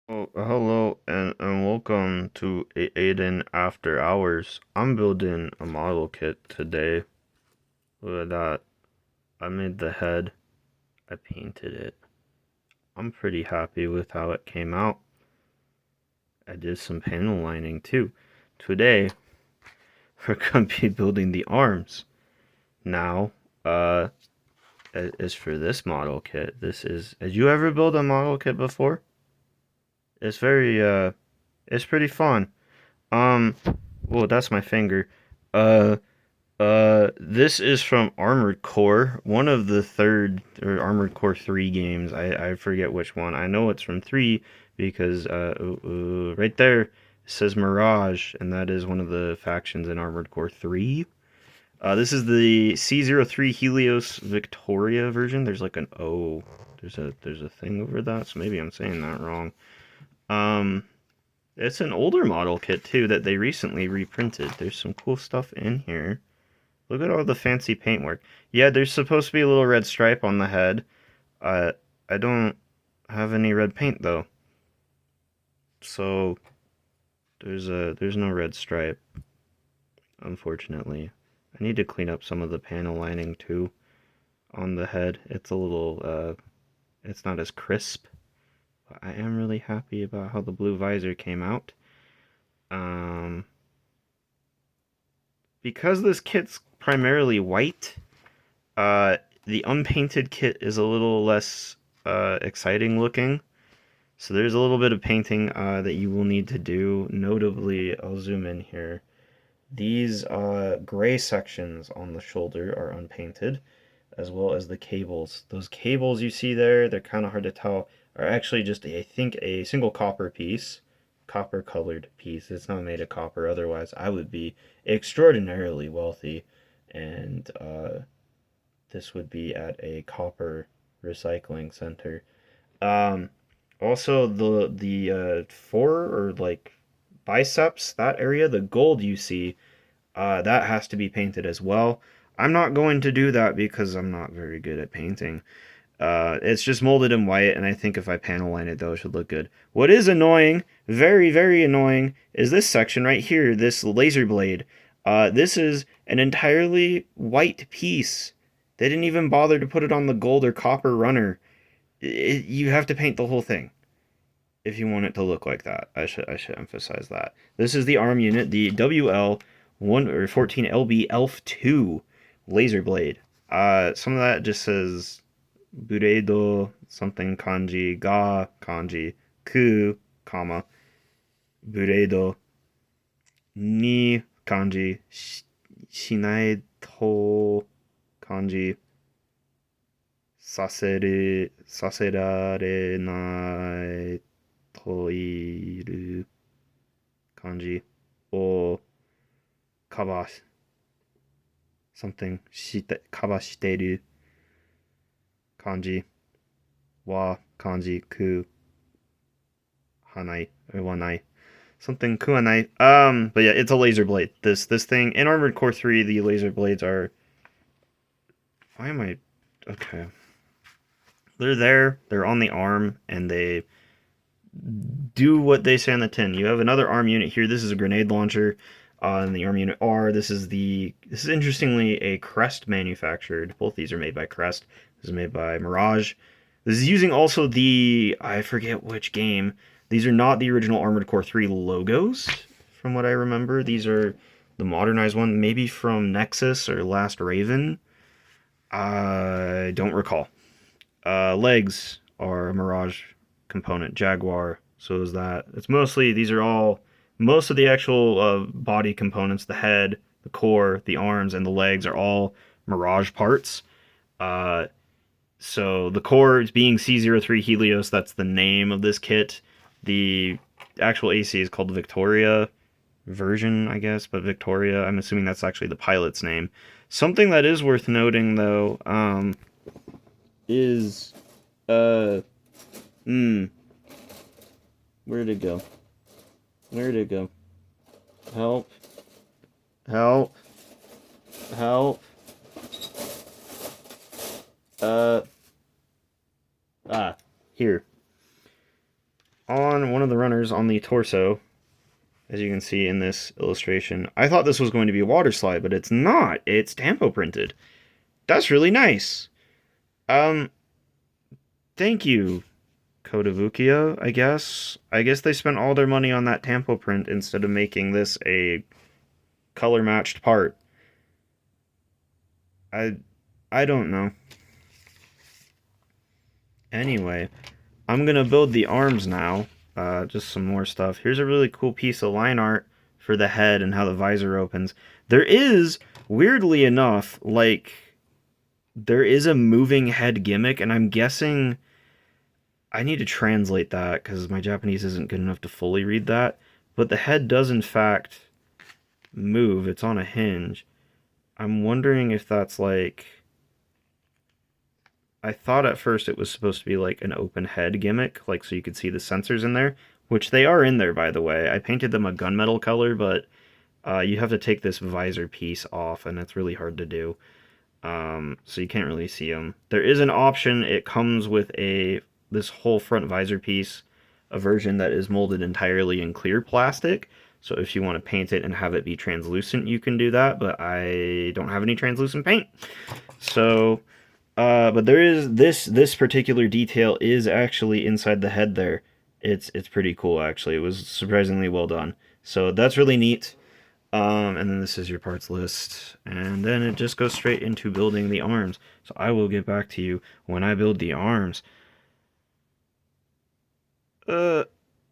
Oh, hello and welcome to Aidan After Hours. I'm building a model kit today. Look at that. I made the head. I painted it. I'm pretty happy with how it came out. I did some panel lining too. Today, we're going to be building the arms. Now, uh, as for this model kit, has you ever built a model kit before? It's very, it's pretty fun. Um, well, that's my finger. Uh, this is from Armored Core, one of the third or Armored Core 3 games. I forget which one. I know it's from 3 because right there it says Mirage, and that is one of the factions in Armored Core 3. This is the C03 Helios Victoria version. There's like an O. There's a thing over that, so maybe I'm saying that wrong. Um, it's an older model kit too that they recently reprinted. There's some cool stuff in here. Look at all the fancy paintwork. Yeah, there's supposed to be a little red stripe on the head. Uh, I don't have any red paint though, so there's no red stripe, unfortunately. I need to clean up some of the panel lining too on the head. It's a little it's not as crisp, but I am really happy about how the blue visor came out. Um, because this kit's primarily white, the unpainted kit is a little less exciting looking. So there's a little bit of painting that you will need to do. Notably, I'll zoom in here. These gray sections on the shoulder are unpainted, as well as the cables. Those cables you see there, they're kind of hard to tell, are actually just, I think, a single copper piece, copper colored piece. It's not made of copper, otherwise, I would be extraordinarily wealthy, and this would be at a copper recycling center. Um, Also, the fore or like biceps, that area, the gold you see, that has to be painted as well. I'm not going to do that because I'm not very good at painting. It's just molded in white, and I think if I panel line it, though, it should look good. What is annoying, very, very annoying, is this section right here, this laser blade. This is an entirely white piece. They didn't even bother to put it on the gold or copper runner. You have to paint the whole thing if you want it to look like that. I should emphasize that. This is the arm unit, the WL 1 or 14 LB Elf 2 laser blade. Some of that just says Buredo something kanji ga kanji ku comma Buredo ni kanji shinai to kanji saserarenai といる感じをカバー something してカバーしている感じは感じくはないはない something くはない but yeah, it's a laser blade. This thing in Armored Core 3, the laser blades are, why am I, okay, they're on the arm, and they do what they say on the tin. You have another arm unit here. This is a grenade launcher. On the arm unit R, this is interestingly a Crest manufactured. Both these are made by Crest. This is made by Mirage. This is using also the, I forget which game. These are not the original Armored Core 3 logos, from what I remember. These are the modernized one, maybe from Nexus or Last Raven. I don't recall. Legs are a Mirage component. Jaguar, so is that. It's mostly, these are all, most of the actual body components, the head, the core, the arms, and the legs are all Mirage parts. Uh, so the core is being C03 Helios, that's the name of this kit. The actual AC is called Victoria version, I guess, but Victoria, I'm assuming that's actually the pilot's name. Something that is worth noting, though, is uh where'd it go? Where'd it go? Help. Help. Help. Uh here. on one of the runners on the torso, as you can see in this illustration. I thought this was going to be a water slide, but it's not. It's tampo printed. That's really nice. Um, thank you, Kotobukiya, I guess. I guess they spent all their money on that tampo print instead of making this a color matched part. I I don't know. Anyway, I'm gonna build the arms now. Just some more stuff. Here's a really cool piece of line art for the head and how the visor opens. There is, weirdly enough, like, there is a moving head gimmick, and I'm guessing I need to translate that because my Japanese isn't good enough to fully read that. But the head does, in fact, move. It's on a hinge. I'm wondering if that's like. I thought at first it was supposed to be like an open head gimmick, like so you could see the sensors in there, which they are in there, by the way. I painted them a gunmetal color, but you have to take this visor piece off, and it's really hard to do. So you can't really see them. There is an option. It comes with this whole front visor piece, a version that is molded entirely in clear plastic. So if you want to paint it and have it be translucent, you can do that. But I don't have any translucent paint, so. But there is this particular detail is actually inside the head there. It's pretty cool actually. It was surprisingly well done. So that's really neat. And then this is your parts list, and then it just goes straight into building the arms. So I will get back to you when I build the arms.